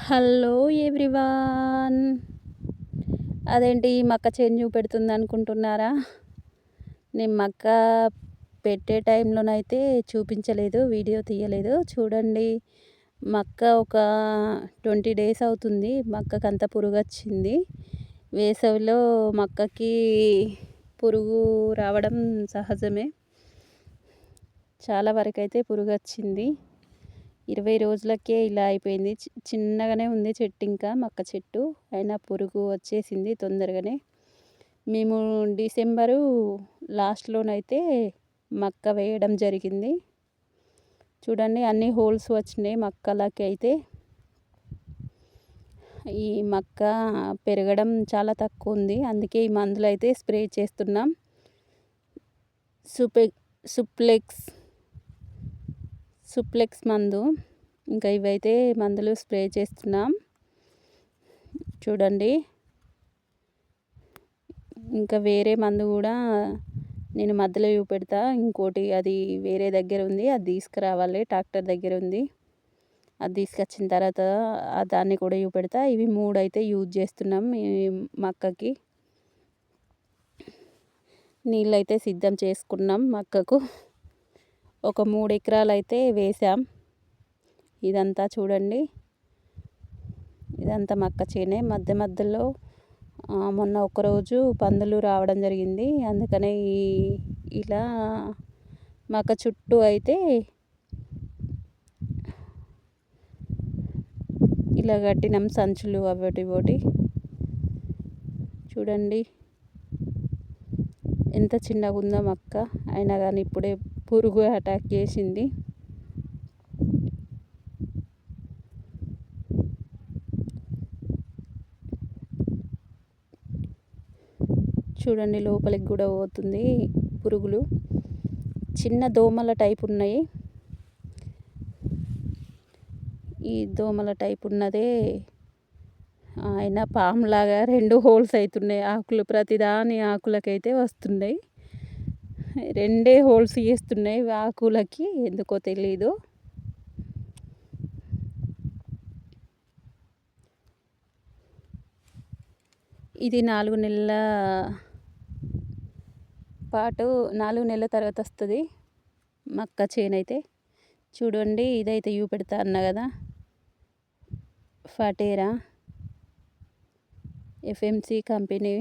Hello everyone. అదేంటి మక్క చేను చూపెడుతుంది అనుకుంటున్నారా? నేను మక్క పెట్టే టైంలోనైతే చూపించలేదు, వీడియో తీయలేదు. చూడండి, మక్క ఒక 20 డేస్ అవుతుంది మక్కకంత పురుగు వచ్చింది. వేసవిలో మక్కకి పురుగు రావడం సహజమే. చాలా వరకైతే పురుగు వచ్చింది. 20 రోజులకే ఇలా అయిపోయింది. చిన్నగానే ఉంది చెట్టు, ఇంకా మక్క చెట్టు అయినా పురుగు వచ్చేసింది తొందరగానే. మేము డిసెంబరు లాస్ట్లోనైతే మక్క వేయడం జరిగింది. చూడండి, అన్ని హోల్స్ వచ్చినాయి మక్కలకి. అయితే ఈ మక్క పెరగడం చాలా తక్కువ ఉంది, అందుకే ఈ మందులు అయితే స్ప్రే చేస్తున్నాం. సుప్లెక్స్ మందు, ఇంకా ఇవైతే మందులు స్ప్రే చేస్తున్నాం. చూడండి, ఇంకా వేరే మందు కూడా నేను మధ్యలో చూపెడతా. ఇంకోటి అది వేరే దగ్గర ఉంది, అది తీసుకురావాలి, ట్రాక్టర్ దగ్గర ఉంది. అది తీసుకొచ్చిన తర్వాత దాన్ని కూడా చూపెడతా. ఇవి 3 అయితే యూజ్ చేస్తున్నాం ఈ మక్కకి. నీళ్ళైతే సిద్ధం చేసుకున్నాం మక్కకు. ఒక 3 ఎకరాలు అయితే వేసాం. ఇదంతా చూడండి, ఇదంతా మక్క చేనే. మధ్యలో మొన్న ఒకరోజు పందులు రావడం జరిగింది, అందుకనే ఇలా మక్క చుట్టూ అయితే ఇలా కట్టినాం సంచులు అవటి. చూడండి ఎంత చిన్నగా ఉందో మక్క, అయినా కానీ ఇప్పుడే పురుగు అటాక్ చేసింది. చూడండి, లోపలికి కూడా పోతుంది పురుగులు. చిన్న దోమల టైప్ ఉన్నాయి. ఈ దోమల టైప్ ఉన్నదే అయినా పాములాగా 2 హోల్స్ అవుతున్నాయి. ఆకులు ప్రతిదాని ఆకులకైతే వస్తున్నాయి. 2 హోల్స్ చేస్తున్నాయి ఆకులకి, ఎందుకో తెలీదు. ఇది 4 నెలల పాటు, 4 నెలల తర్వాత వస్తుంది మక్క చేనైతే. చూడండి, ఇదైతే చూపెడతా అన్నా కదా, ఫటేరా FMC కంపెనీ.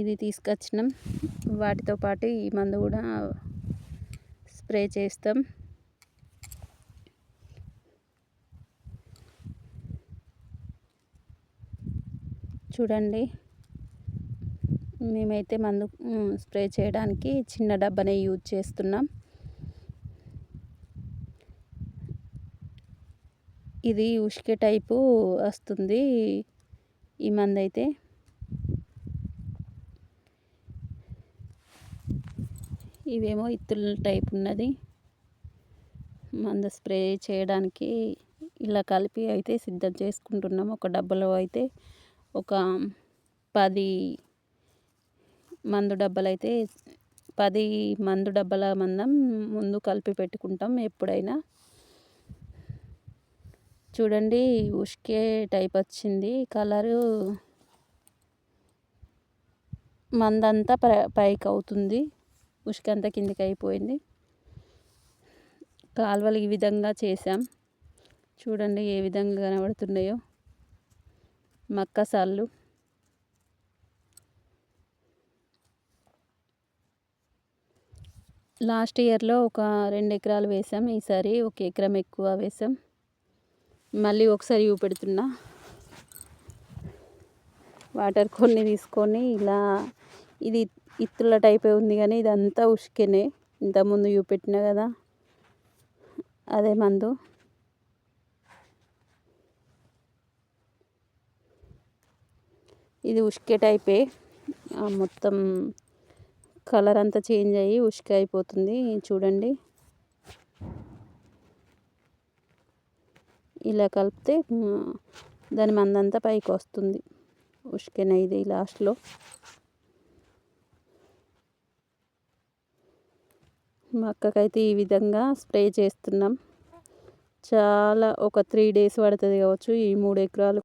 ఇది తీసుకొచ్చినాం, వాటితో పాటు ఈ మందు కూడా స్ప్రే చేస్తాం. చూడండి, మేమైతే మందు స్ప్రే చేయడానికి చిన్న డబ్బానే యూజ్ చేస్తున్నాం. ఇది ఉష్కే టైపు వస్తుంది ఈ మందు అయితే. ఇవేమో ఇత్తుల టైప్ ఉన్నది. మందు స్ప్రే చేయడానికి ఇలా కలిపి అయితే సిద్ధం చేసుకుంటున్నాం. ఒక డబ్బాలో అయితే ఒక 10 మందు డబ్బాలు అయితే 10 మందు డబ్బాల మందం ముందు కలిపి పెట్టుకుంటాం ఎప్పుడైనా. చూడండి, ఉష్కే టైప్ వచ్చింది కలరు. మందంతా పైకి అవుతుంది, ఉష్కంతా కిందికి అయిపోయింది. కాలువలు ఈ విధంగా చేసాం. చూడండి ఏ విధంగా కనబడుతున్నాయో మక్క సాళ్ళు. లాస్ట్ ఇయర్లో ఒక 2 ఎకరాలు వేసాం, ఈసారి 1 ఎకరం ఎక్కువ వేసాం. మళ్ళీ ఒకసారి చూపెడుతున్నా. వాటర్ కొన్ని తీసుకొని ఇలా, ఇది ఇత్తుల టైపే ఉంది కానీ ఇదంతా ఉష్కెనే. ఇంతకుముందు చూపెట్టినా కదా, అదే మందు. ఇది ఉష్కే టైపే, మొత్తం కలర్ అంతా చేంజ్ అయ్యి ఉష్క అయిపోతుంది. చూడండి, ఇలా కలిపితే దాని మందంతా పైకి వస్తుంది. ఉష్కెన ఇది లాస్ట్లో. మక్కకైతే ఈ విధంగా స్ప్రే చేస్తున్నాం. చాలా ఒక 3 డేస్ పడుతుంది కావచ్చు ఈ 3 ఎకరాలు